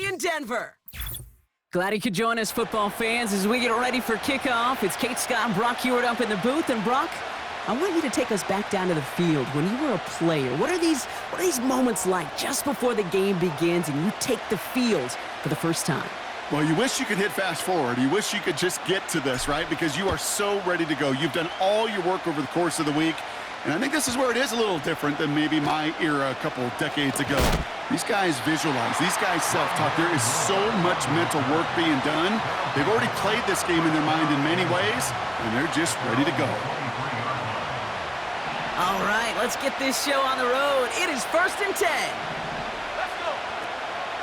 in Denver. Glad you could join us, football fans, as we get ready for kickoff. It's Kate Scott and Brock Hewitt up in the booth. And Brock, I want you to take us back down to the field. When you were a player, what are these moments like just before the game begins and you take the field for the first time? Well, you wish you could hit fast forward. You wish you could just get to this, right? Because you are so ready to go. You've done all your work over the course of the week. And I think this is where it is a little different than maybe my era a couple decades ago. These guys visualize. These guys self-talk. There is so much mental work being done. They've already played this game in their mind in many ways, and they're just ready to go. All right, let's get this show on the road. It is 1st and 10. Let's go.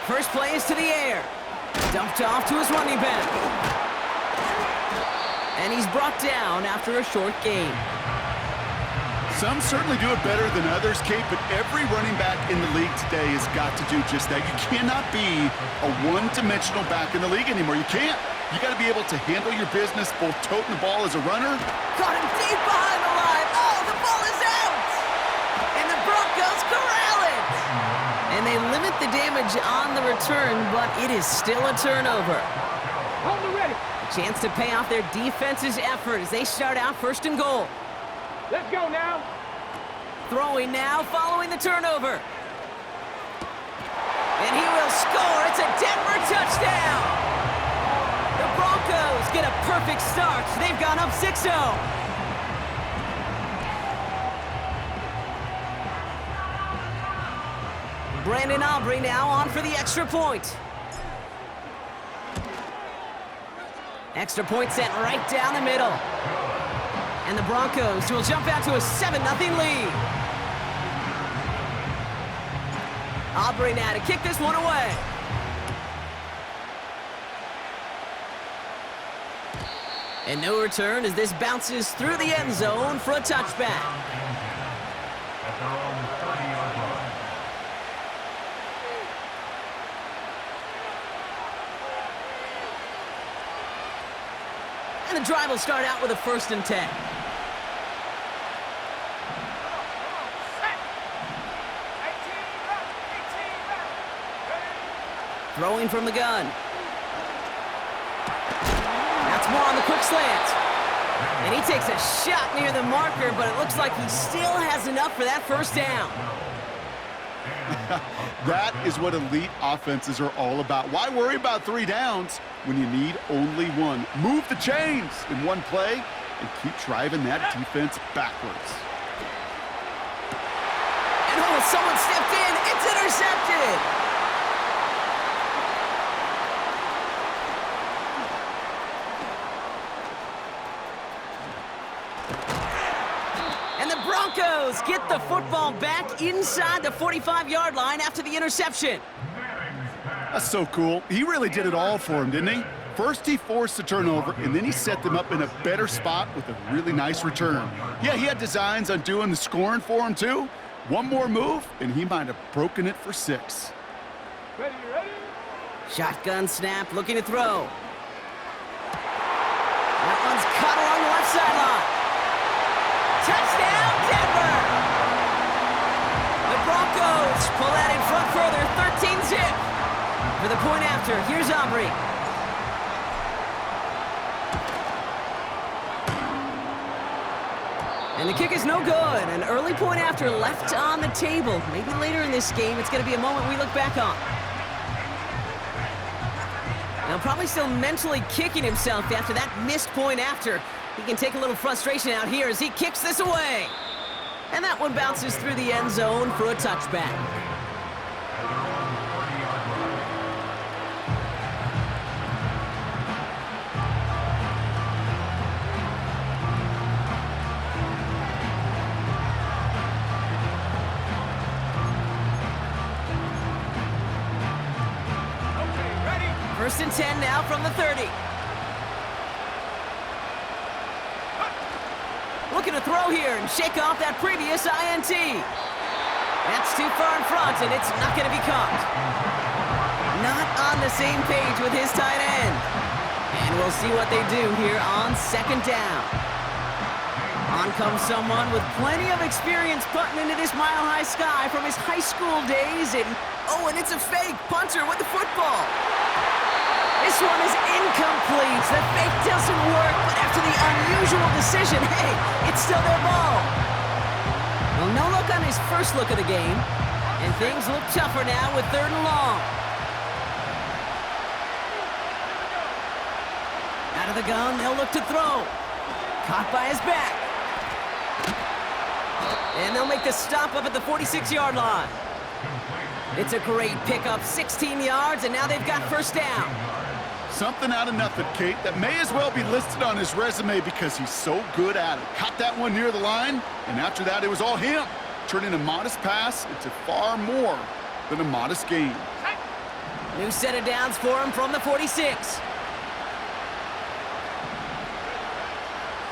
First play is to the air. Dumped off to his running back. And he's brought down after a short gain. Some certainly do it better than others, Kate, but every running back in the league today has got to do just that. You cannot be a one-dimensional back in the league anymore. You can't. You got to be able to handle your business, both toting the ball as a runner. Caught him deep behind the line. Oh, the ball is out! And the Broncos corral it! And they limit the damage on the return, but it is still a turnover. Hold it ready. A chance to pay off their defense's effort as they start out 1st and goal. Let's go now. Throwing now, following the turnover. And he will score. It's a Denver touchdown. The Broncos get a perfect start. They've gone up 6-0. Brandon Aubrey now on for the extra point. Extra point sent right down the middle. And the Broncos will jump out to a 7-0 lead. Aubrey now to kick this one away. And no return as this bounces through the end zone for a touchback. And the drive will start out with a 1st and 10. Throwing from the gun. That's more on the quick slant. And he takes a shot near the marker, but it looks like he still has enough for that 1st down. That is what elite offenses are all about. Why worry about 3 downs when you need only 1? Move the chains in one play and keep driving that defense backwards. And oh, someone stepped in. It's intercepted. Broncos get the football back inside the 45-yard line after the interception. That's so cool. He really did it all for him, didn't he? First he forced the turnover, and then he set them up in a better spot with a really nice return. Yeah, he had designs on doing the scoring for him, too. One more move, and he might have broken it for 6. Ready? Shotgun snap, looking to throw. That one's caught along the left sideline. Touchdown, Denver! The Broncos pull that in front further, 13-zip. For the point after, here's Aubrey. And the kick is no good. An early point after left on the table. Maybe later in this game, it's going to be a moment we look back on. Now, probably still mentally kicking himself after that missed point after. He can take a little frustration out here as he kicks this away. And that one bounces through the end zone for a touchback. Okay, ready? 1st and 10 now from the 30. Looking to throw here and shake off that previous INT. That's too far in front, and it's not going to be caught. Not on the same page with his tight end. And we'll see what they do here on 2nd down. On comes someone with plenty of experience putting into this mile-high sky from his high school days. And it's a fake punter with the football. completes. The fake doesn't work, but after the unusual decision, hey, it's still their ball. Well, no look on his first look of the game, and things look tougher now with 3rd and long. Out of the gun, they'll look to throw. Caught by his back. And they'll make the stop up at the 46-yard line. It's a great pickup, 16 yards, and now they've got 1st down. Something out of nothing, Kate, that may as well be listed on his resume because he's so good at it. Caught that one near the line, and after that, it was all him. Turning a modest pass into far more than a modest gain. New set of downs for him from the 46.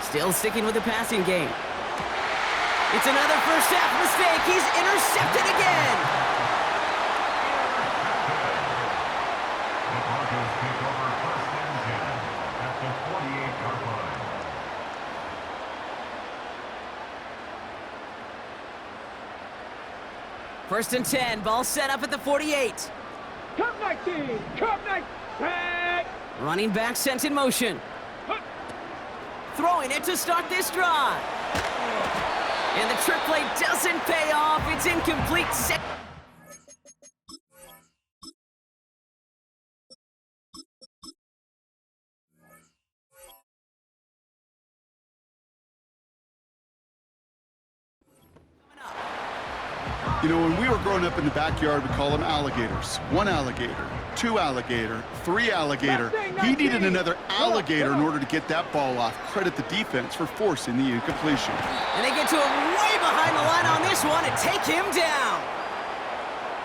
Still sticking with the passing game. It's another first half mistake. He's intercepted again. First and 10, ball set up at the 48. Cup 19, Cup 19. Running back sent in motion. Throwing it to start this drive. And the trick play doesn't pay off. It's incomplete. You know, when we were growing up in the backyard, we call them alligators. 1 alligator, 2 alligator, 3 alligator. He needed another alligator in order to get that ball off. Credit the defense for forcing the incompletion. And they get to him way behind the line on this one and take him down.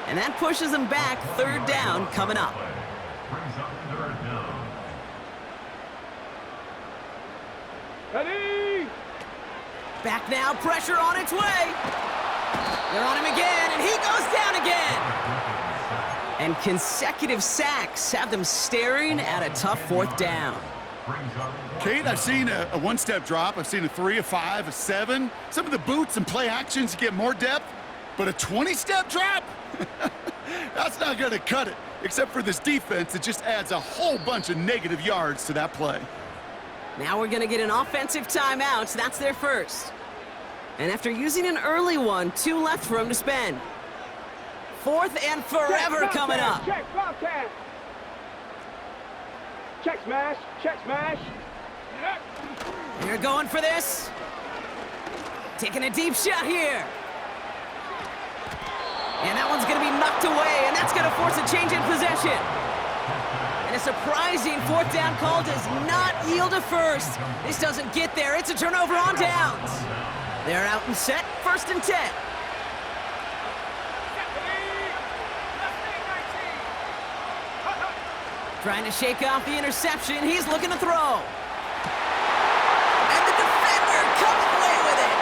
And that pushes them back. 3rd down coming up. Ready? Back now, pressure on its way. They're on him again, and he goes down again. And consecutive sacks have them staring at a tough 4th down. Kate, I've seen a 1-step drop. I've seen a 3, a 5, a 7. Some of the boots and play actions get more depth, but a 20-step drop? That's not going to cut it, except for this defense that just adds a whole bunch of negative yards to that play. Now we're going to get an offensive timeout. That's their first. And after using an early one, 2 left for him to spend. 4th and forever coming up. Check, Bobcat. Check smash, check smash. They're going for this. Taking a deep shot here. And that one's going to be knocked away, and that's going to force a change in possession. And a surprising 4th down call does not yield a first. This doesn't get there. It's a turnover on downs. They're out and set, 1st and 10. Trying to shake off the interception. He's looking to throw. And the defender comes away with it.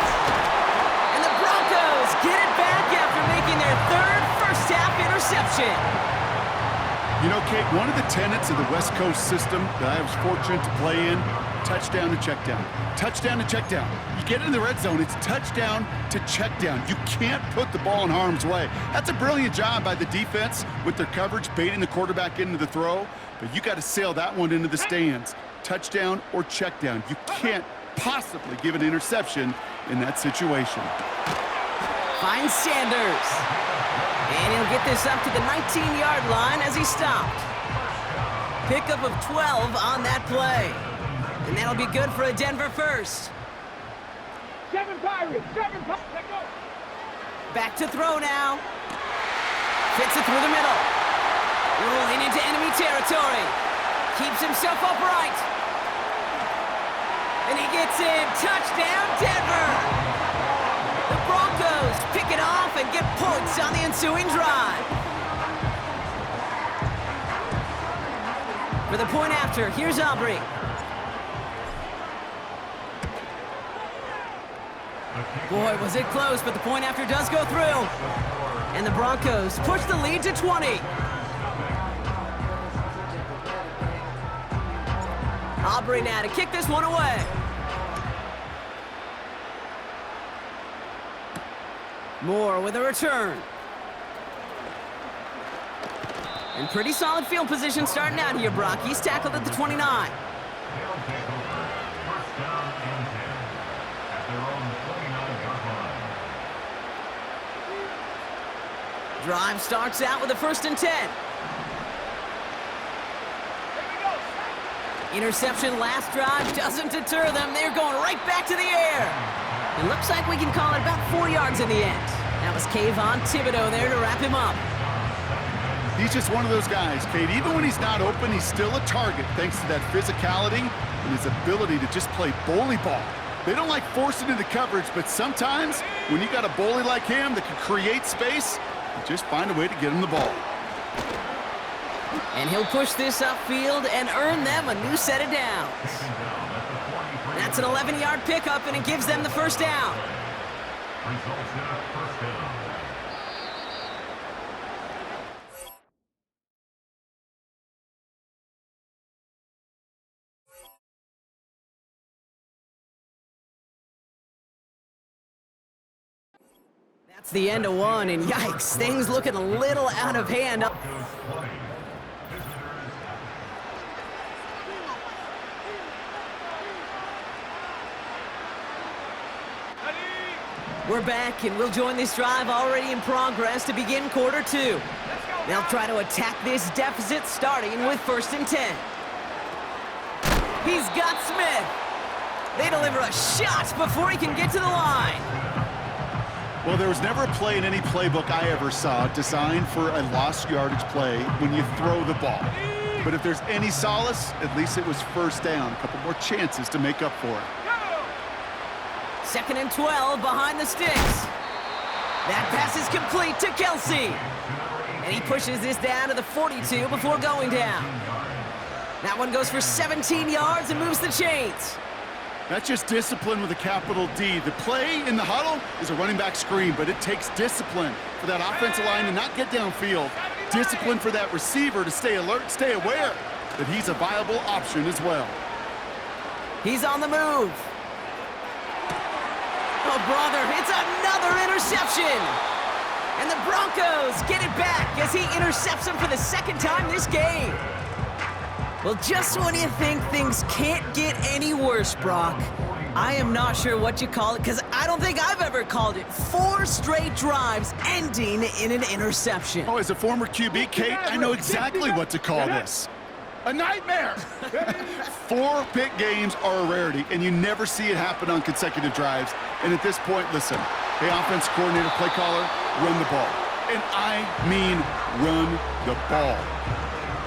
And the Broncos get it back after making their 3rd first-half interception. You know, Kate, one of the tenets of the West Coast system that I was fortunate to play in, touchdown to check down. Touchdown to check down. You get in the red zone, it's touchdown to check down. You can't put the ball in harm's way. That's a brilliant job by the defense with their coverage, baiting the quarterback into the throw, but you got to sail that one into the stands. Touchdown or check down. You can't possibly give an interception in that situation. Finds Sanders. And he'll get this up to the 19-yard line as he stopped. Pickup of 12 on that play. And that'll be good for a Denver first. 7 Pirates, 7 Pirates, let go. Back to throw now. Fits it through the middle. Rolling into enemy territory. Keeps himself upright. And he gets in. Touchdown, Denver. The Broncos pick it off and get points on the ensuing drive. For the point after, here's Aubrey. Boy, was it close, but the point after does go through. And the Broncos push the lead to 20. Aubrey now to kick this one away. Moore with a return. And pretty solid field position starting out here, Brock. He's tackled at the 29. They'll take over. First down and 10 at their own 29-yard line. Drive starts out with a 1st and 10. Interception last drive doesn't deter them. They're going right back to the air. It looks like we can call it about 4 yards in the end. That was Kayvon Thibodeau there to wrap him up. He's just one of those guys, Kate. Even when he's not open, he's still a target thanks to that physicality and his ability to just play bully ball. They don't like forcing into coverage, but sometimes when you got a bully like him that can create space, you just find a way to get him the ball. And he'll push this upfield and earn them a new set of downs. That's an 11-yard pickup, and it gives them the 1st down. Results now first down. That's the end of one, and yikes, things looking a little out of hand. We're back, and we'll join this drive already in progress to begin quarter 2. They'll try to attack this deficit starting with 1st and 10. He's got Smith. They deliver a shot before he can get to the line. Well, there was never a play in any playbook I ever saw designed for a lost yardage play when you throw the ball. But if there's any solace, at least it was 1st down. A couple more chances to make up for it. 2nd and 12 behind the sticks. That pass is complete to Kelsey. And he pushes this down to the 42 before going down. That one goes for 17 yards and moves the chains. That's just discipline with a capital D. The play in the huddle is a running back screen, but it takes discipline for that offensive line to not get downfield. Discipline for that receiver to stay alert, stay aware that he's a viable option as well. He's on the move. Oh, brother, it's another interception. And the Broncos get it back as he intercepts him for the 2nd time this game. Well, just when you think things can't get any worse, Brock, I am not sure what you call it, because I don't think I've ever called it 4 straight drives ending in an interception. Oh, as a former QB, Kate, I know exactly what to call this. A nightmare! 4 pick games are a rarity, and you never see it happen on consecutive drives. And at this point, listen, hey, offense coordinator, play caller, run the ball. And I mean run the ball.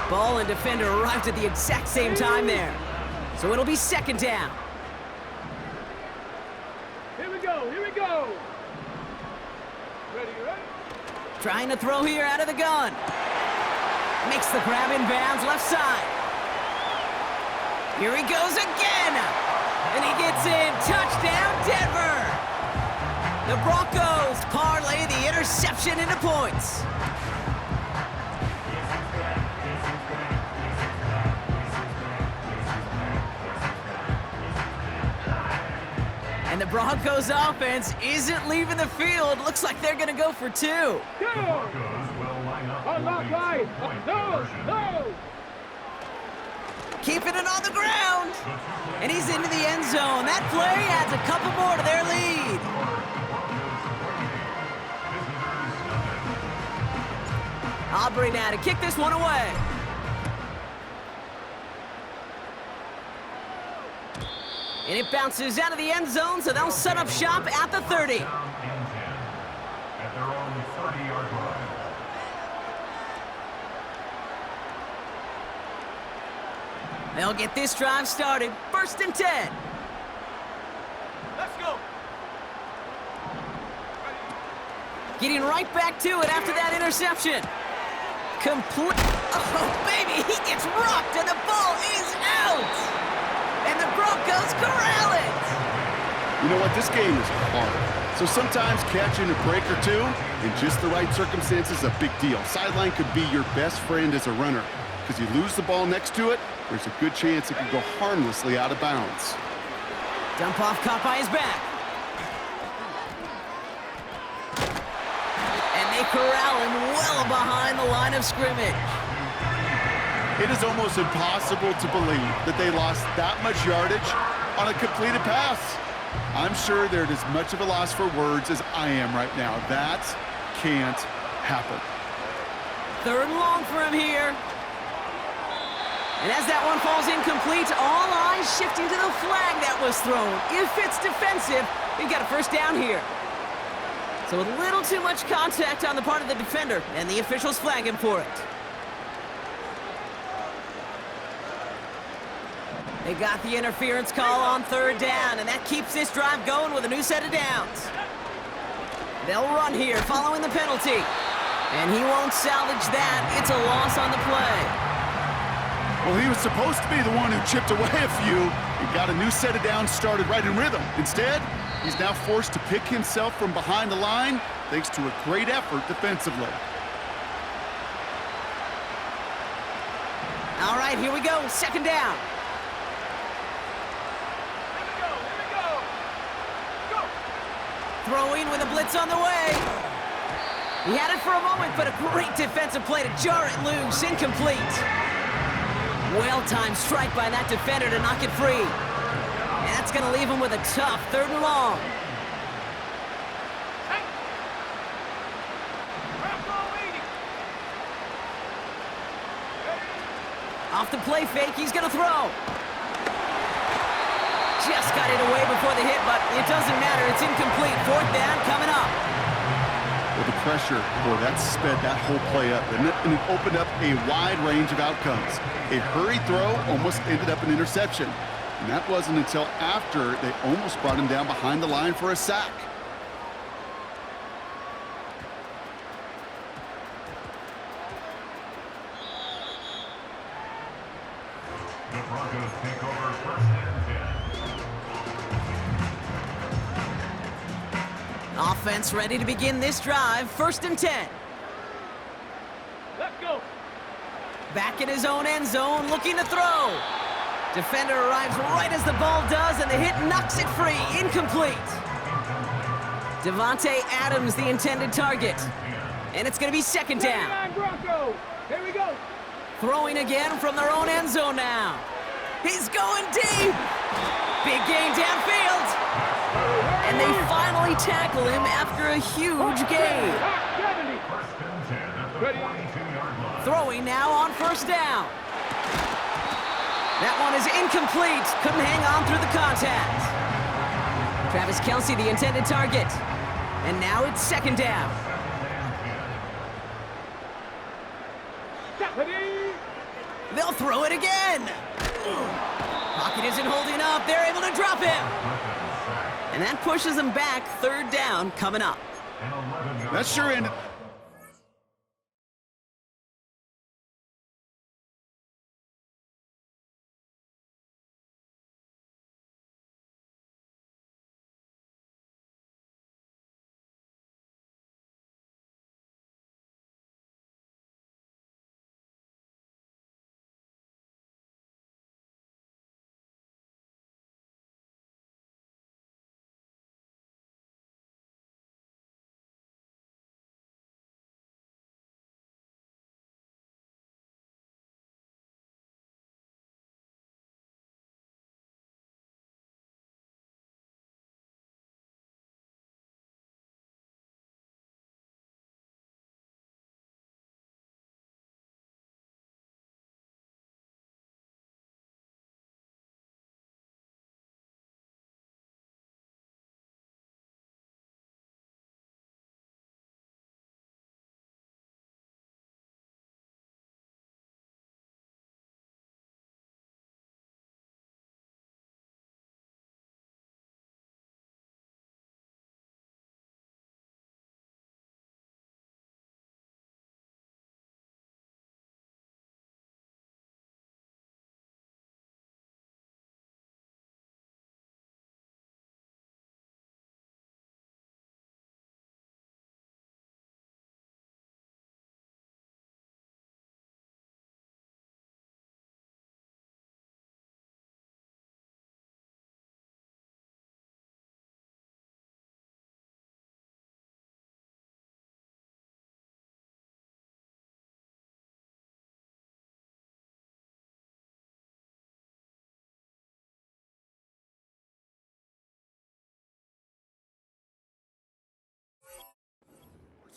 Ball and defender arrived at the exact same time there. So it'll be 2nd down. Here we go, here we go. Ready, ready? Trying to throw here out of the gun. Makes the grab in bounds left side. Here he goes again. And he gets in. Touchdown, Denver. The Broncos parlay the interception into points. And the Broncos offense isn't leaving the field. Looks like they're going to go for 2. Go! Unlock line! No! No! Keeping it on the ground. And he's into the end zone. That play adds a couple more to their lead. Aubrey now to kick this one away. And it bounces out of the end zone, so they'll set up shop at the 30. At their own 30-yard line. They'll get this drive started. 1st and 10. Let's go! Getting right back to it after that interception. Complete. Oh, baby, he gets rocked and the ball is out. And the Broncos corral it. You know what? This game is hard. So sometimes catching a break or two in just the right circumstances is a big deal. Sideline could be your best friend as a runner. Because you lose the ball next to it, there's a good chance it could go harmlessly out of bounds. Dump off caught by his back. And they corral him well behind the line of scrimmage. It is almost impossible to believe that they lost that much yardage on a completed pass. I'm sure they're as much of a loss for words as I am right now. That can't happen. 3rd and long for him here. And as that one falls incomplete, all eyes shifting to the flag that was thrown. If it's defensive, we've got a 1st down here. So a little too much contact on the part of the defender, and the officials flag him for it. They got the interference call on 3rd down, and that keeps this drive going with a new set of downs. They'll run here following the penalty. And he won't salvage that. It's a loss on the play. Well, he was supposed to be the one who chipped away a few and got a new set of downs started right in rhythm. Instead, he's now forced to pick himself from behind the line thanks to a great effort defensively. All right, here we go. 2nd down. Throwing with a blitz on the way. He had it for a moment, but a great defensive play to jar it loose. Incomplete. Well-timed strike by that defender to knock it free. And that's going to leave him with a tough 3rd and long. Off the play fake, he's going to throw. Just got it away before the hit, but it doesn't matter. It's incomplete. 4th down coming up. Well, the pressure, boy, that sped that whole play up, and it opened up a wide range of outcomes. A hurried throw almost ended up an interception. And that wasn't until after they almost brought him down behind the line for a sack. The Broncos take over 1st and 10. Offense ready to begin this drive. 1st and 10. Let's go. Back in his own end zone, looking to throw. Defender arrives right as the ball does, and the hit knocks it free. Incomplete. Devontae Adams, the intended target. And it's going to be 2nd down. 29 Broncos. Here we go. Throwing again from their own end zone now. He's going deep. Big gain downfield. And they finally tackle him after a huge gain. 70. 1st and 10 at the 22-yard line. Throwing now on 1st down. That one is incomplete. Couldn't hang on through the contact. Travis Kelce, the intended target. And now it's 2nd down. They'll throw it again. Pocket isn't holding up. They're able to drop him. And that pushes them back. 3rd down coming up. That sure ended.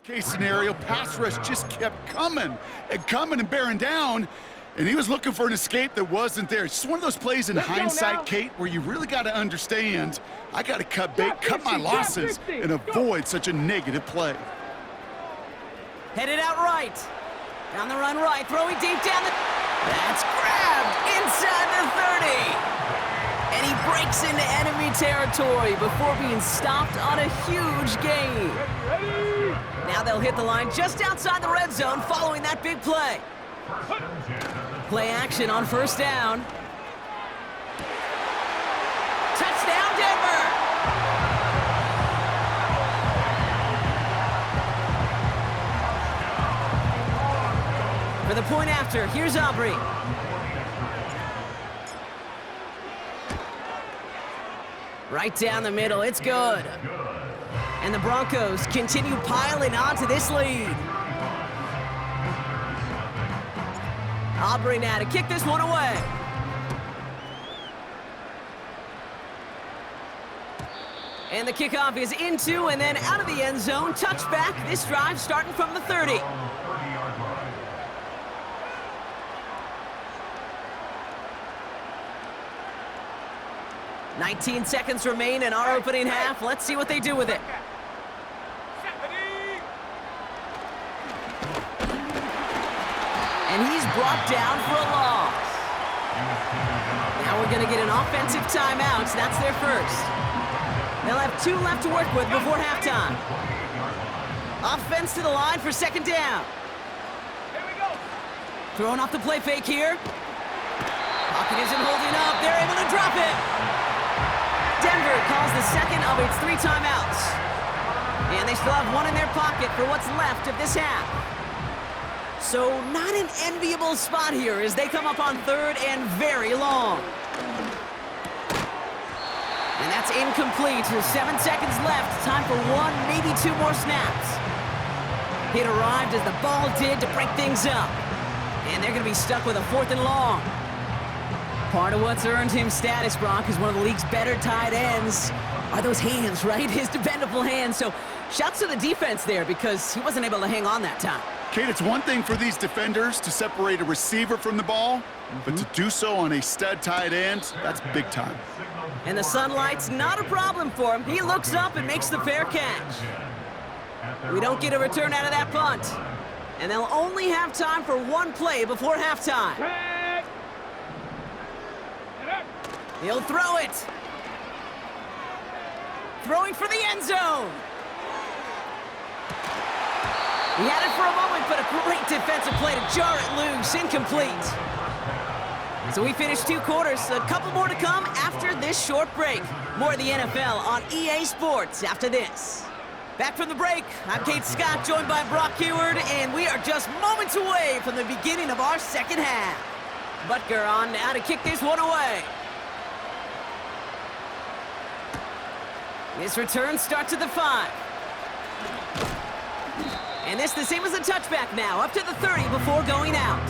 Case scenario, pass rush just kept coming and bearing down, and he was looking for an escape that wasn't there. It's just one of those plays in hindsight, Kate, where you really got to understand, I got to cut bait, cut my losses, and avoid such a negative play. Headed out right. Down the run right, throwing deep down the... That's grabbed inside the 30. And he breaks into enemy territory before being stopped on a huge gain. Now they'll hit the line just outside the red zone following that big play. Play action on first down. Touchdown, Denver! For the point after, here's Aubrey. Right down the middle, it's good. And the Broncos continue piling onto this lead. Aubrey now to kick this one away. And the kickoff is into and then out of the end zone. Touchback, this drive starting from the 30. "19 seconds remain in our opening half. Let's see what they do with it. And he's brought down for a loss. Now we're going to get an offensive timeout. That's their first. They'll have 2 left to work with before halftime. Offense to the line for second down. Throwing off the play fake here. Pocket isn't holding up. They're able to drop it. Denver calls the second of its 3 timeouts. And they still have 1 in their pocket for what's left of this half. So not an enviable spot here as they come up on 3rd and very long. And that's incomplete with 7 seconds left. Time for 1, maybe 2 more snaps. It arrived as the ball did to break things up. And they're going to be stuck with a 4th and long. Part of what's earned him status, Brock, is one of the league's better tight ends are those hands, right? His dependable hands. So shouts to the defense there because he wasn't able to hang on that time. Kate, it's one thing for these defenders to separate a receiver from the ball, but to do so on a stud tight end, that's big time. And the sunlight's not a problem for him. He looks up and makes the fair catch. We don't get a return out of that punt. And they'll only have time for 1 play before halftime. He'll throw it. Throwing for the end zone. He had it for a moment, but a great defensive play to jar it loose. Incomplete. So we finished 2 quarters. A couple more to come after this short break. More of the NFL on EA Sports after this. Back from the break, I'm Kate Scott, joined by Brock Heward, and we are just moments away from the beginning of our second half. Butker on now to kick this one away. This return starts at the 5. And this the same as a touchback now, up to the 30 before going out.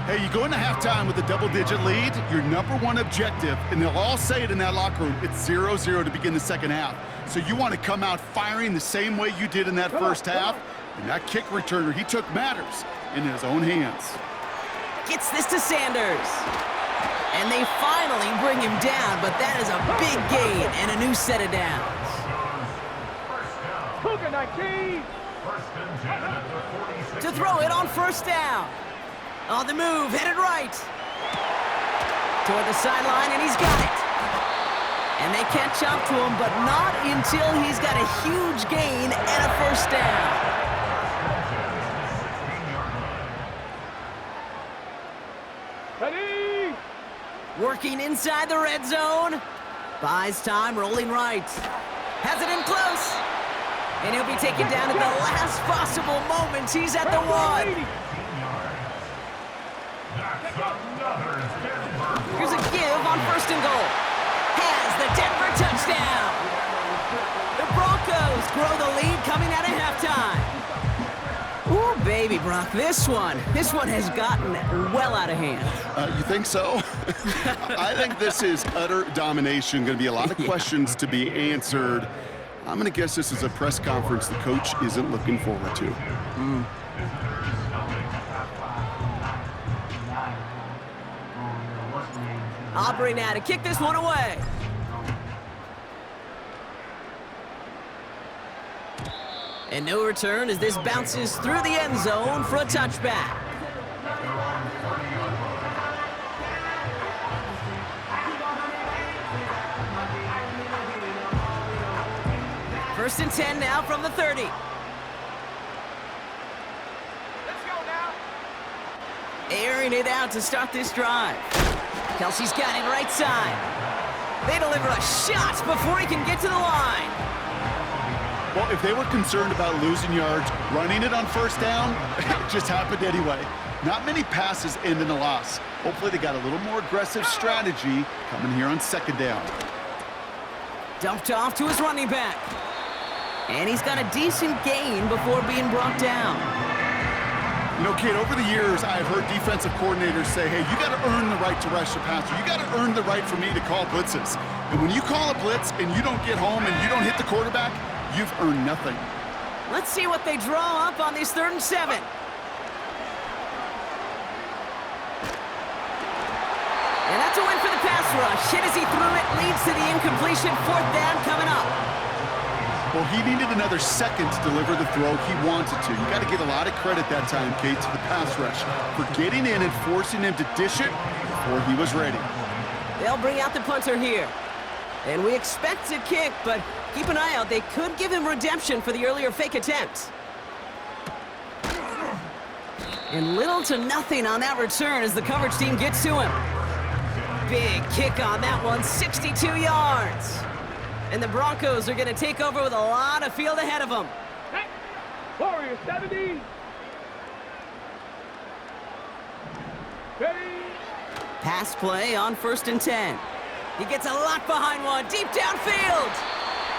Hey, you go into halftime with a double-digit lead, your #1 objective, and they'll all say it in that locker room, it's 0-0 to begin the second half. So you want to come out firing the same way you did in that first half, and that kick returner, he took matters in his own hands. Gets this to Sanders. And they finally bring him down, but that is a big gain and a new set of downs. Cougar 19. To throw it on first down. On the move, headed right. Toward the sideline, and he's got it. And they catch up to him, but not until he's got a huge gain and a first down. Ready? Working inside the red zone. Buys time, rolling right. Has it in close. And he'll be taken down at the last possible moment. He's at the 1. Here's a give on first and goal. Has the Denver touchdown. The Broncos grow the lead coming out of halftime. Ooh, baby, Brock, this one has gotten well out of hand. You think so? I think this is utter domination. Going to be a lot of questions to be answered. I'm going to guess this is a press conference the coach isn't looking forward to. Aubrey now to kick this one away. And no return as this bounces through the end zone for a touchback. First and 10 now from the 30. Let's go now. Airing it out to start this drive. Kelsey's got it right side. They deliver a shot before he can get to the line. Well, if they were concerned about losing yards, running it on first down, it just happened anyway. Not many passes end in a loss. Hopefully they got a little more aggressive strategy coming here on second down. Dumped off to his running back. And he's got a decent gain before being brought down. You know, Kate, over the years, I've heard defensive coordinators say, hey, you got to earn the right to rush the passer. You got to earn the right for me to call blitzes. And when you call a blitz and you don't get home and you don't hit the quarterback, you've earned nothing. Let's see what they draw up on this 3rd and 7. And that's a win for the pass rush. Hit as he threw it, leads to the incompletion. 4th down coming up. Well, he needed another second to deliver the throw he wanted to. You got to give a lot of credit that time, Kate, to the pass rush for getting in and forcing him to dish it before he was ready. They'll bring out the punter here. And we expect a kick, but keep an eye out. They could give him redemption for the earlier fake attempt. And little to nothing on that return as the coverage team gets to him. Big kick on that one, 62 yards. And the Broncos are going to take over with a lot of field ahead of them. Hey, Warriors 70. Ready. Pass play on 1st and 10. He gets a lot behind one, deep downfield.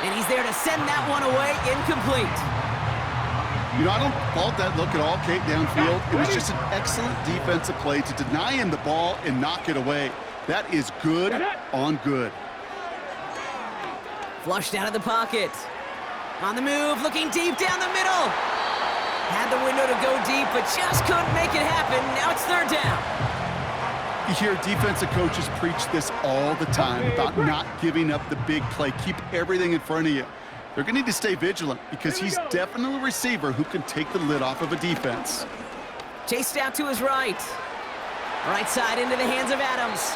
And he's there to send that one away, incomplete. You know, I don't fault that look at all, Kate, downfield. It was just an excellent defensive play to deny him the ball and knock it away. That is good on good. Flushed out of the pocket. On the move, looking deep down the middle. Had the window to go deep, but just couldn't make it happen. Now it's 3rd down. You hear defensive coaches preach this all the time about not giving up the big play. Keep everything in front of you. They're going to need to stay vigilant because he's definitely a receiver who can take the lid off of a defense. Chased out to his right. Right side into the hands of Adams.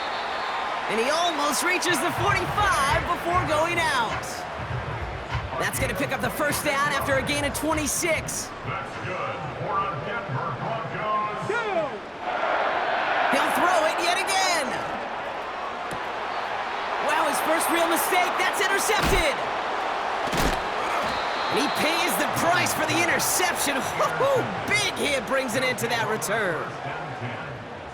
And he almost reaches the 45 before going out. That's going to pick up the 1st down after a gain of 26. That's good for a Denver Broncos. He'll throw it yet again. Wow, his first real mistake. That's intercepted. And he pays the price for the interception. Woo-hoo! Big hit brings it into that return.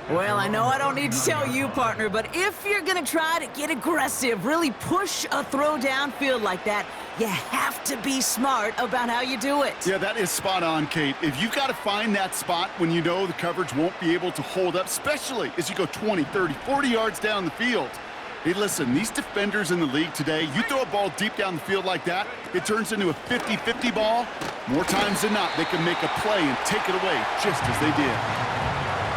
Well, I know I don't need to tell you, partner, but if you're going to try to get aggressive, really push a throw downfield like that, you have to be smart about how you do it. Yeah, that is spot on, Kate. If you've got to find that spot when you know the coverage won't be able to hold up, especially as you go 20, 30, 40 yards down the field. Hey, listen, these defenders in the league today, you throw a ball deep down the field like that, it turns into a 50-50 ball. More times than not, they can make a play and take it away just as they did.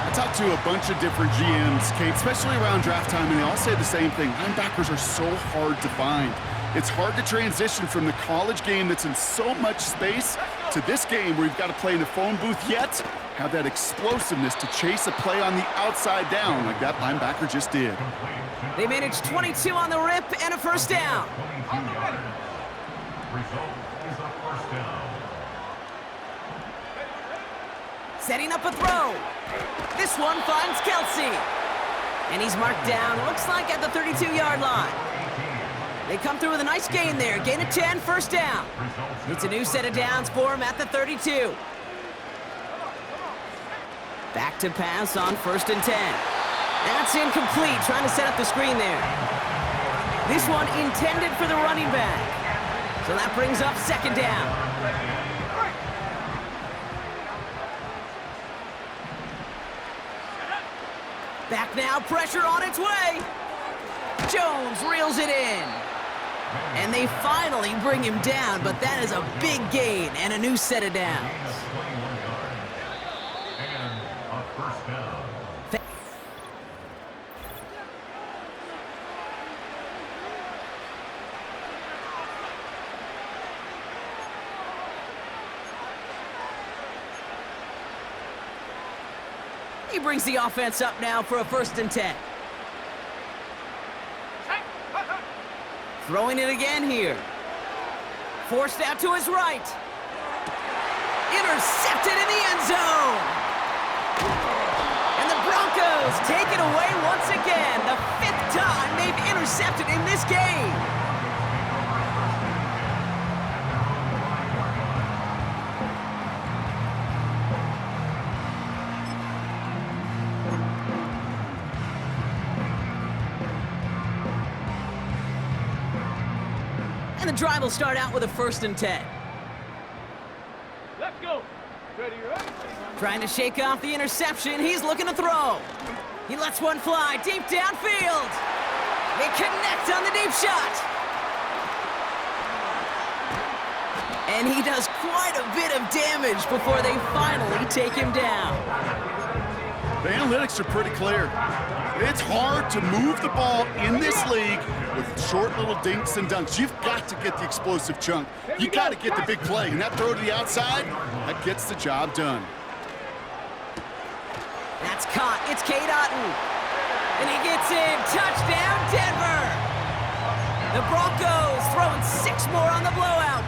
I talked to a bunch of different GMs, Kate, especially around draft time, and they all say the same thing. Linebackers are so hard to find. It's hard to transition from the college game that's in so much space to this game where you've got to play in a phone booth yet have that explosiveness to chase a play on the outside down like that linebacker just did. They managed 22 on the rip and a 1st down. Result is a 1st down. Setting up a throw. This one finds Kelsey. And he's marked down, looks like at the 32-yard line. They come through with a nice gain there. Gain of 10, 1st down. It's a new set of downs for him at the 32. Back to pass on 1st and 10. That's incomplete, trying to set up the screen there. This one intended for the running back. So that brings up 2nd down. Back now, pressure on its way. Jones reels it in. And they finally bring him down, but that is a big gain and a new set of downs. And a first down. He brings the offense up now for a 1st and 10. Throwing it again here. Forced out to his right. Intercepted in the end zone. And the Broncos take it away once again. The 5th time they've intercepted in this game. And the drive will start out with a 1st and 10. Let's go. Ready, right? Trying to shake off the interception. He's looking to throw. He lets one fly deep downfield. They connect on the deep shot. And he does quite a bit of damage before they finally take him down. The analytics are pretty clear. It's hard to move the ball in this league with short little dinks and dunks. You've got to get the explosive chunk. You got to get the big play. And that throw to the outside, that gets the job done. That's caught. It's Cade Otton. And he gets in. Touchdown, Denver. The Broncos throwing 6 more on the blowout.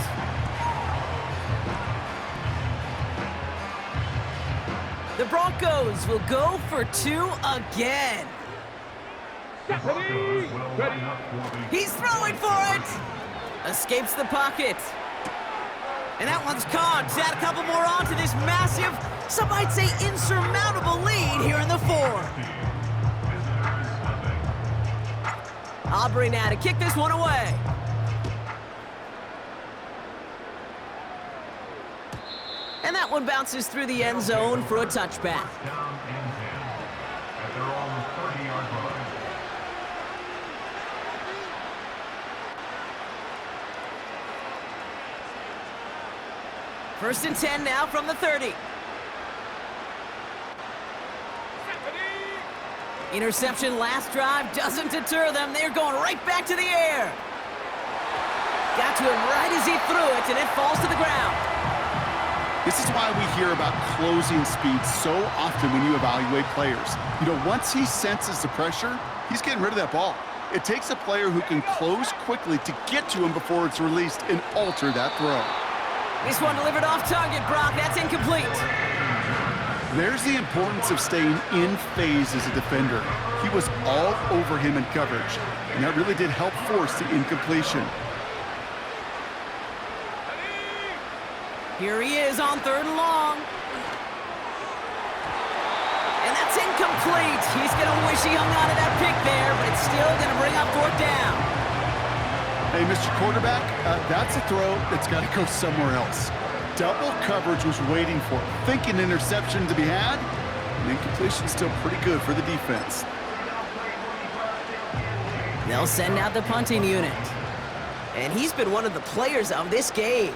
The Broncos will go for 2 again. Ready. Ready. He's throwing for it. Escapes the pocket. And that one's caught. Add a couple more on to this massive, some might say insurmountable lead here in the 4th. Aubrey now to kick this one away. And that one bounces through the end zone for a touchback. Down and 10 at their own 30-yard line. 1st and 10 now from the 30. Interception last drive doesn't deter them. They're going right back to the air. Got to him right as he threw it, and it falls to the ground. This is why we hear about closing speed so often when you evaluate players. You know, once he senses the pressure, he's getting rid of that ball. It takes a player who can close quickly to get to him before it's released and alter that throw. This one delivered off target, Brock. That's incomplete. There's the importance of staying in phase as a defender. He was all over him in coverage, and that really did help force the incompletion. Here he is on 3rd and long. And that's incomplete. He's going to wish he hung on to that pick there, but it's still going to bring up 4th down. Hey, Mr. Quarterback, that's a throw that's got to go somewhere else. Double coverage was waiting for it, thinking interception to be had, and incompletion's still pretty good for the defense. They'll send out the punting unit. And he's been one of the players of this game.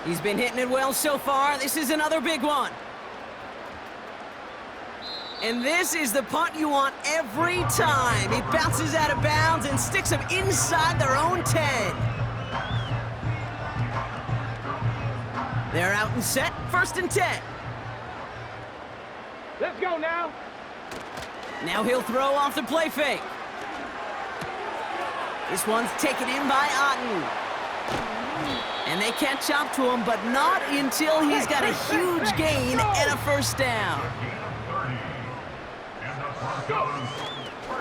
He's been hitting it well so far. This is another big one. And this is the punt you want every time. It bounces out of bounds and sticks them inside their own 10. They're out and set. 1st and 10. Let's go now. Now he'll throw off the play fake. This one's taken in by Otton. And they catch up to him, but not until he's got a huge gain and a 1st down.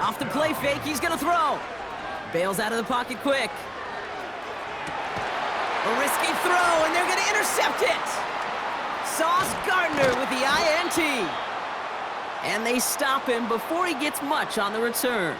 Off the play fake, he's going to throw. Bails out of the pocket quick. A risky throw, and they're going to intercept it. Sauce Gardner with the INT. And they stop him before he gets much on the return.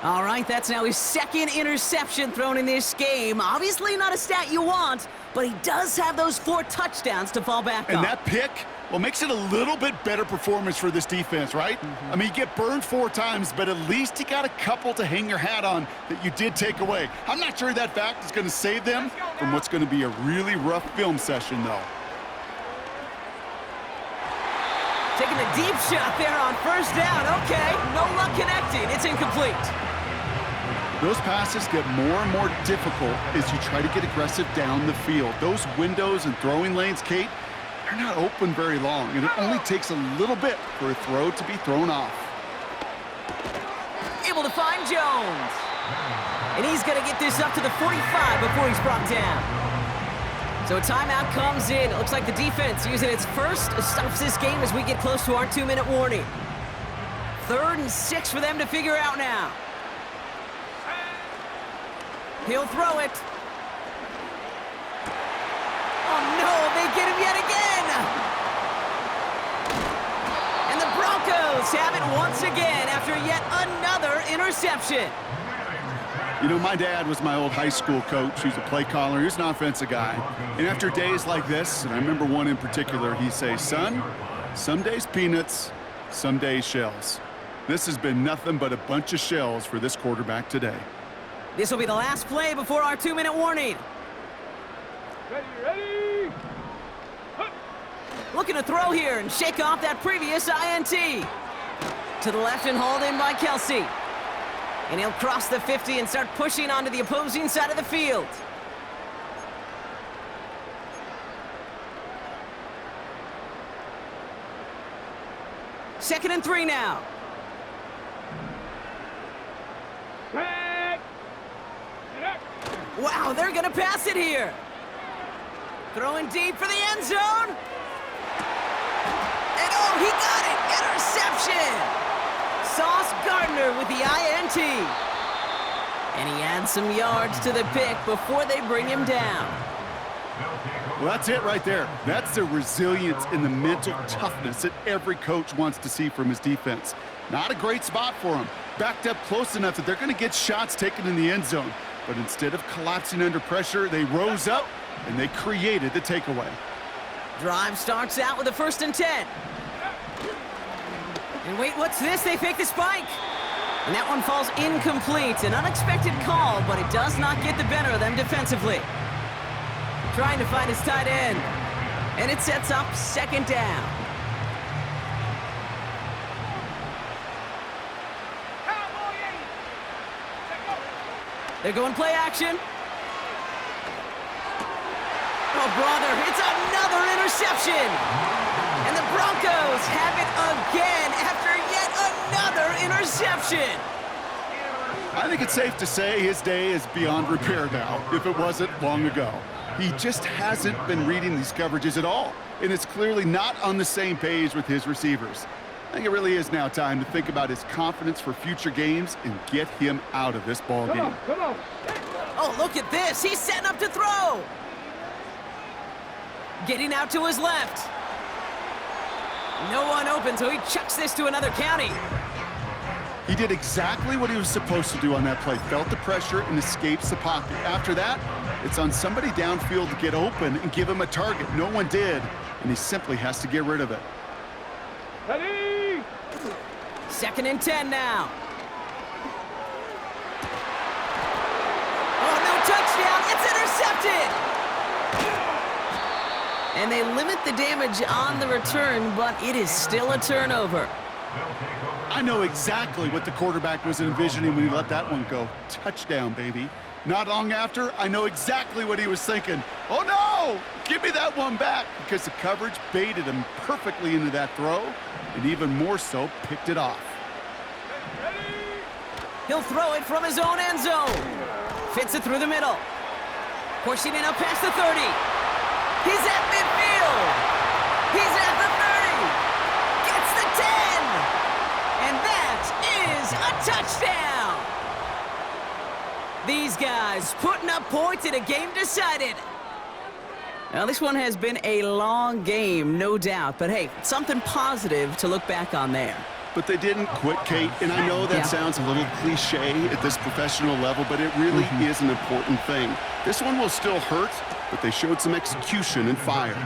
All right, that's now his second interception thrown in this game. Obviously not a stat you want, but he does have those 4 touchdowns to fall back on. And that pick, well, makes it a little bit better performance for this defense, right? I mean, you get burned 4 times, but at least you got a couple to hang your hat on that you did take away. I'm not sure that fact is going to save them from what's going to be a really rough film session, though. Taking a deep shot there on first down. Okay, no luck connecting. It's incomplete. Those passes get more and more difficult as you try to get aggressive down the field. Those windows and throwing lanes, Kate, they're not open very long, and it only takes a little bit for a throw to be thrown off. Able to find Jones. And he's going to get this up to the 45 before he's brought down. So a timeout comes in. It looks like the defense using its first stops this game as we get close to our 2-minute warning. 3rd and 6 for them to figure out now. He'll throw it. Oh, no, they get him yet again. And the Broncos have it once again after yet another interception. You know, my dad was my old high school coach. He's a play caller. He's an offensive guy. And after days like this, and I remember one in particular, he'd say, son, some days peanuts, some days shells. This has been nothing but a bunch of shells for this quarterback today. This will be the last play before our 2-minute warning. Ready? Looking to throw here and shake off that previous INT. To the left and hauled in by Kelsey. And he'll cross the 50 and start pushing onto the opposing side of the field. Second and 3 now. Wow, they're going to pass it here. Throwing deep for the end zone. And oh, he got it. Interception. Sauce Gardner with the INT. And he adds some yards to the pick before they bring him down. Well, that's it right there. That's the resilience and the mental toughness that every coach wants to see from his defense. Not a great spot for him. Backed up close enough that they're going to get shots taken in the end zone. But instead of collapsing under pressure, they rose up and they created the takeaway. Drive starts out with a 1st and 10. And wait, what's this? They fake the spike. And that one falls incomplete. An unexpected call, but it does not get the better of them defensively. Trying to find his tight end. And it sets up 2nd down. They're going play action. Oh, brother, it's another interception. And the Broncos have it again after yet another interception. I think it's safe to say his day is beyond repair now, if it wasn't long ago. He just hasn't been reading these coverages at all, and it's clearly not on the same page with his receivers. I think it really is now time to think about his confidence for future games and get him out of this ball game. Come on. Oh, look at this. He's setting up to throw. Getting out to his left. No one open, so he chucks this to another county. He did exactly what he was supposed to do on that play. Felt the pressure and escapes the pocket. After that, it's on somebody downfield to get open and give him a target. No one did, and he simply has to get rid of it. Ready? 2nd and 10 now. Oh, no touchdown. It's intercepted. And they limit the damage on the return, but it is still a turnover. I know exactly what the quarterback was envisioning when he let that one go. Touchdown, baby. Not long after, I know exactly what he was thinking. Oh, no! Give me that one back, because the coverage baited him perfectly into that throw, and even more so, picked it off. He'll throw it from his own end zone. Fits it through the middle. Pushing it up past the 30. He's at midfield. He's at the 30. Gets the 10. And that is a touchdown. These guys putting up points in a game decided. Now, this one has been a long game, no doubt. But, hey, something positive to look back on there. but they didn't quit, Kate. And I know that sounds a little cliche at this professional level, but it really is an important thing. This one will still hurt, but they showed some execution and fire.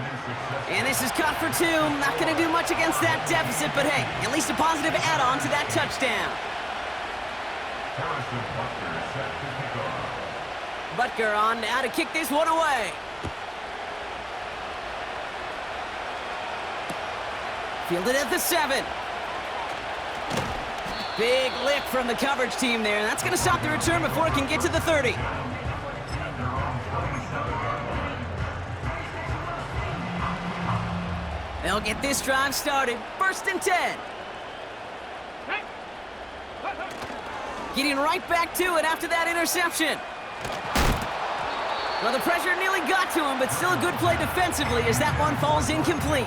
And this is caught for 2. Not going to do much against that deficit, but hey, at least a positive add-on to that touchdown. Butker on now to kick this one away. Fielded at the 7. Big lift from the coverage team there. That's going to stop the return before it can get to the 30. They'll get this drive started. 1st and 10. Getting right back to it after that interception. Well, the pressure nearly got to him, but still a good play defensively as that one falls incomplete.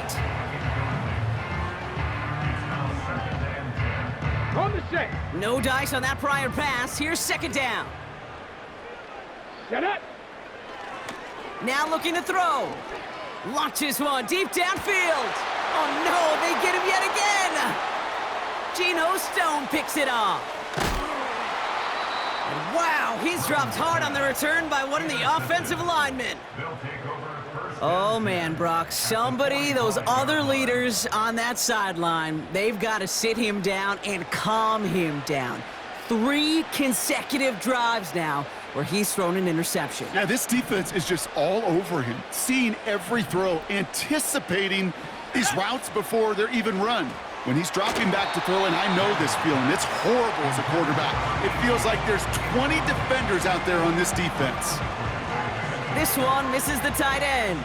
On the set. No dice on that prior pass. Here's 2nd down. Set up. Now looking to throw. Launches one deep downfield. Oh no, they get him yet again. Geno Stone picks it off. And wow, he's dropped hard on the return by one of the offensive linemen. Oh man, Brock, those other leaders on that sideline, they've got to sit him down and calm him down. 3 consecutive drives now where he's thrown an interception. Now, this defense is just all over him, seeing every throw, anticipating these routes before they're even run. When he's dropping back to throw, and I know this feeling, it's horrible as a quarterback. It feels like there's 20 defenders out there on this defense. This one misses the tight end,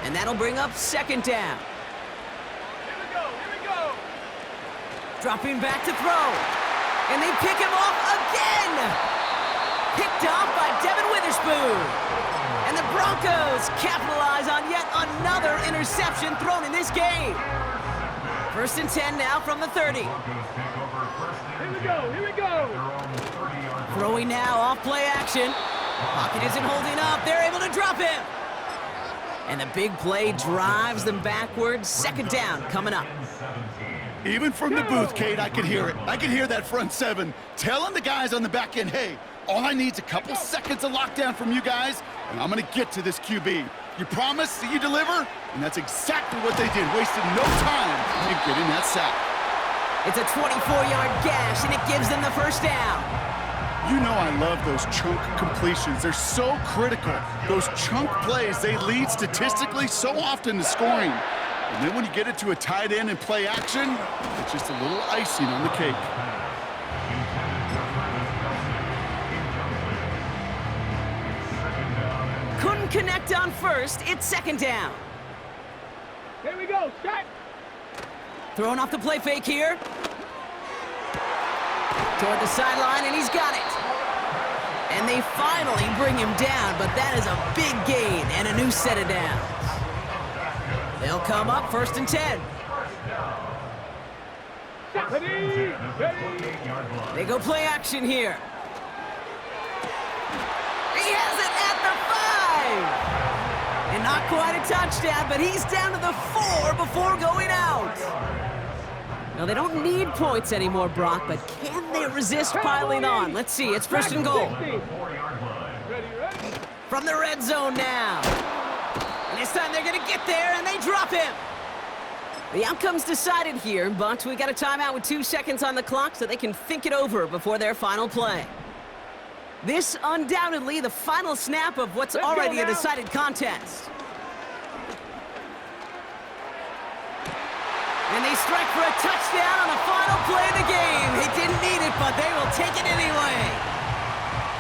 and that'll bring up 2nd down. Here we go. Dropping back to throw, and they pick him off again. Picked off by Devin Witherspoon. And the Broncos capitalize on yet another interception thrown in this game. 1st and 10 now from the 30. Here we go. Throwing now off play action. Pocket isn't holding up. They're able to drop him. And the big play drives them backwards. 2nd down coming up. Even from the booth, Kate, I could hear it. I could hear that front 7 telling the guys on the back end, hey, all I need is a couple seconds of lockdown from you guys, and I'm going to get to this QB. You promise that you deliver? And that's exactly what they did, wasted no time in getting that sack. It's a 24-yard gash, and it gives them the 1st down. You know I love those chunk completions. They're so critical. Those chunk plays, they lead statistically so often to scoring. And then when you get it to a tight end and play action, it's just a little icing on the cake. Couldn't connect on 1st. It's 2nd down. Here we go. Set. Throwing off the play fake here. Toward the sideline, and he's got it. And they finally bring him down, but that is a big gain and a new set of downs. They'll come up 1st and 10. They go play action here. He has it at the 5. And not quite a touchdown, but he's down to the 4 before going out. Now, they don't need points anymore, Brock, but can they resist piling on? Let's see. It's 1st and goal. From the red zone now. And this time they're going to get there, and they drop him. The outcome's decided here, but we got a timeout with 2 seconds on the clock so they can think it over before their final play. This undoubtedly the final snap of what's already a decided contest. And they strike for a touchdown on the final play of the game. They didn't need it, but they will take it anyway.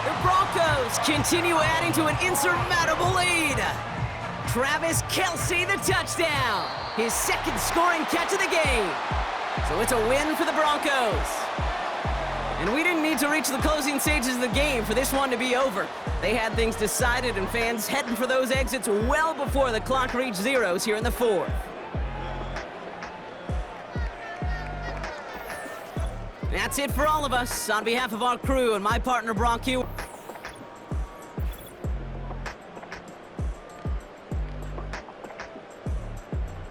The Broncos continue adding to an insurmountable lead. Travis Kelce, the touchdown. His 2nd scoring catch of the game. So it's a win for the Broncos. And we didn't need to reach the closing stages of the game for this one to be over. They had things decided and fans heading for those exits well before the clock reached zeros here in the 4th. That's it for all of us. On behalf of our crew and my partner, Brock Hughes.